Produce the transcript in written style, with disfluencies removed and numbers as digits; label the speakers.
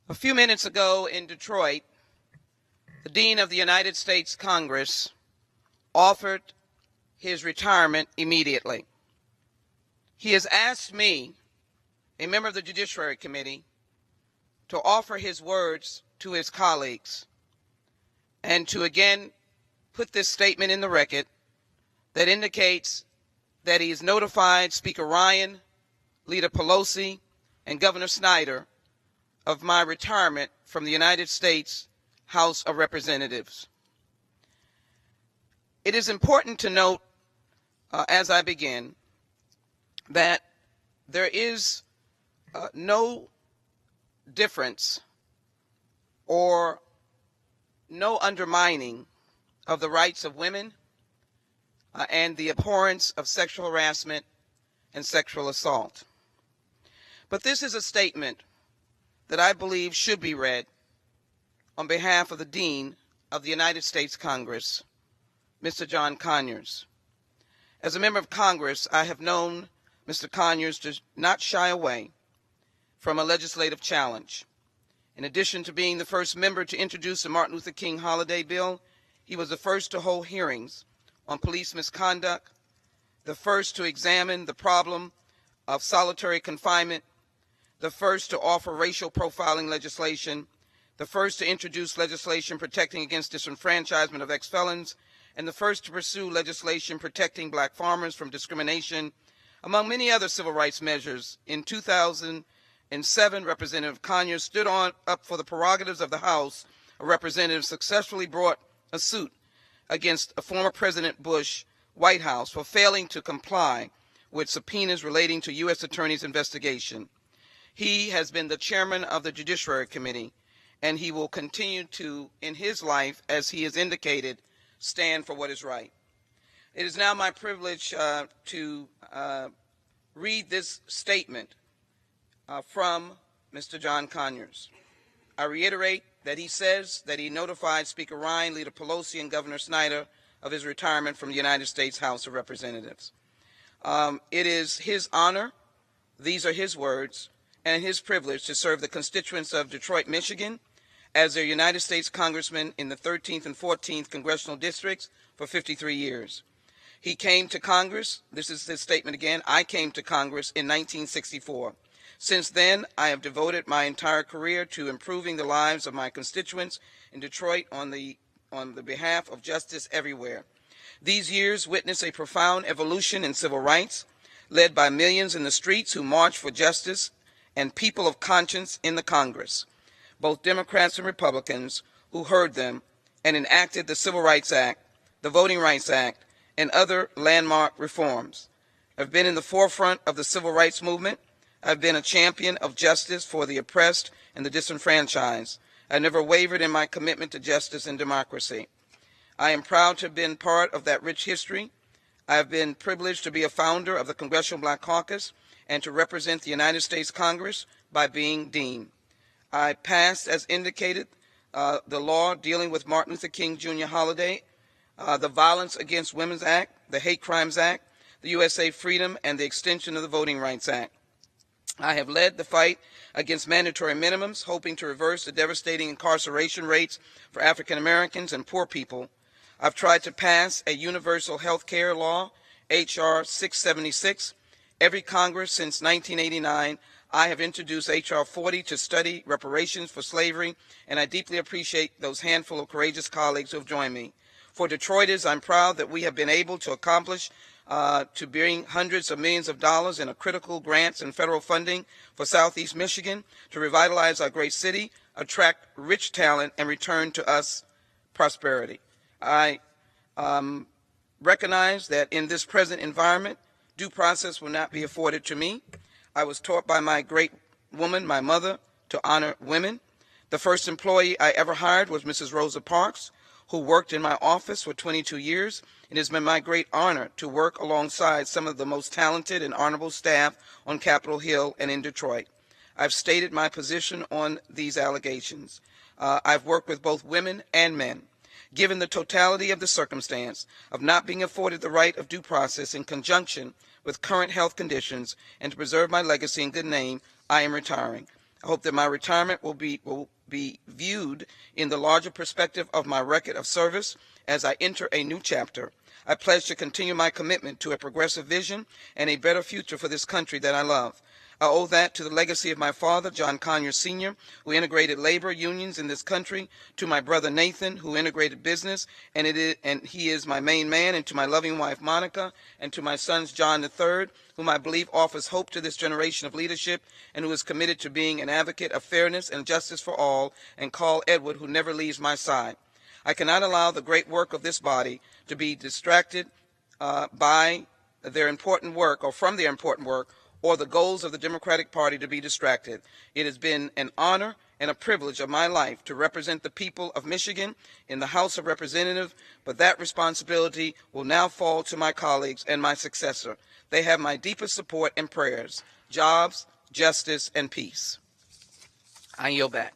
Speaker 1: A few minutes ago in Detroit, the Dean of the United States Congress offered his retirement immediately. He has asked me, a member of the Judiciary Committee, to offer his words to his colleagues and to again put this statement in the record that indicates that he has notified Speaker Ryan, Leader Pelosi, and Governor Snyder of my retirement from the United States House of Representatives. It is important to note, as I begin, that there is no difference or no undermining of the rights of women and the abhorrence of sexual harassment and sexual assault. But this is a statement that I believe should be read on behalf of the Dean of the United States Congress, Mr. John Conyers. As a member of Congress, I have known Mr. Conyers to not shy away from a legislative challenge. In addition to being the first member to introduce the Martin Luther King holiday bill, he was the first to hold hearings on police misconduct, the first to examine the problem of solitary confinement, the first to offer racial profiling legislation, the first to introduce legislation protecting against disenfranchisement of ex-felons, and the first to pursue legislation protecting black farmers from discrimination, among many other civil rights measures. In 2007, Representative Conyers stood up for the prerogatives of the House of Representatives, successfully brought a suit against a former President Bush White House for failing to comply with subpoenas relating to U.S. Attorney's investigation. He has been the chairman of the Judiciary Committee, and he will continue to, in his life, as he has indicated, stand for what is right. It is now my privilege to read this statement from Mr. John Conyers. I reiterate that he says that he notified Speaker Ryan, Leader Pelosi, and Governor Snyder of his retirement from the United States House of Representatives. It is his honor, these are his words, and his privilege to serve the constituents of Detroit, Michigan, as their United States Congressman in the 13th and 14th Congressional Districts for 53 years. He came to Congress, this is his statement again, I came to Congress in 1964. Since then, I have devoted my entire career to improving the lives of my constituents in Detroit on the behalf of justice everywhere. These years witnessed a profound evolution in civil rights, led by millions in the streets who marched for justice and people of conscience in the Congress, both Democrats and Republicans who heard them and enacted the Civil Rights Act, the Voting Rights Act, and other landmark reforms. I've been in the forefront of the civil rights movement. I've been a champion of justice for the oppressed and the disenfranchised. I never wavered in my commitment to justice and democracy. I am proud to have been part of that rich history. I have been privileged to be a founder of the Congressional Black Caucus and to represent the United States Congress by being Dean. I passed, as indicated, the law dealing with Martin Luther King Jr. holiday, the Violence Against Women's Act, the Hate Crimes Act, the USA Freedom, and the extension of the Voting Rights Act. I have led the fight against mandatory minimums, hoping to reverse the devastating incarceration rates for African Americans and poor people. I've tried to pass a universal health care law, H.R. 676. Every Congress since 1989, I have introduced H.R. 40 to study reparations for slavery, and I deeply appreciate those handful of courageous colleagues who have joined me. For Detroiters, I'm proud that we have been able to accomplish to bring hundreds of millions of dollars in critical grants and federal funding for Southeast Michigan to revitalize our great city, attract rich talent, and return to us prosperity. I recognize that in this present environment, due process will not be afforded to me. I was taught by my great woman, my mother, to honor women. The first employee I ever hired was Mrs. Rosa Parks, who worked in my office for 22 years. It has been my great honor to work alongside some of the most talented and honorable staff on Capitol Hill and in Detroit. I've stated my position on these allegations. I've worked with both women and men. Given the totality of the circumstance of not being afforded the right of due process in conjunction with current health conditions and to preserve my legacy and good name, I am retiring. I hope that my retirement will be viewed in the larger perspective of my record of service as I enter a new chapter. I pledge to continue my commitment to a progressive vision and a better future for this country that I love. I owe that to the legacy of my father, John Conyers Sr., who integrated labor unions in this country, to my brother Nathan, who integrated business, and he is my main man, and to my loving wife Monica, and to my sons John III, whom I believe offers hope to this generation of leadership, and who is committed to being an advocate of fairness and justice for all, and Carl Edward, who never leaves my side. I cannot allow the great work of this body to be distracted by their important work, or from their important work, or the goals of the Democratic Party to be distracted. It has been an honor and a privilege of my life to represent the people of Michigan in the House of Representatives, but that responsibility will now fall to my colleagues and my successor. They have my deepest support and prayers. Jobs, justice, and peace. I yield back.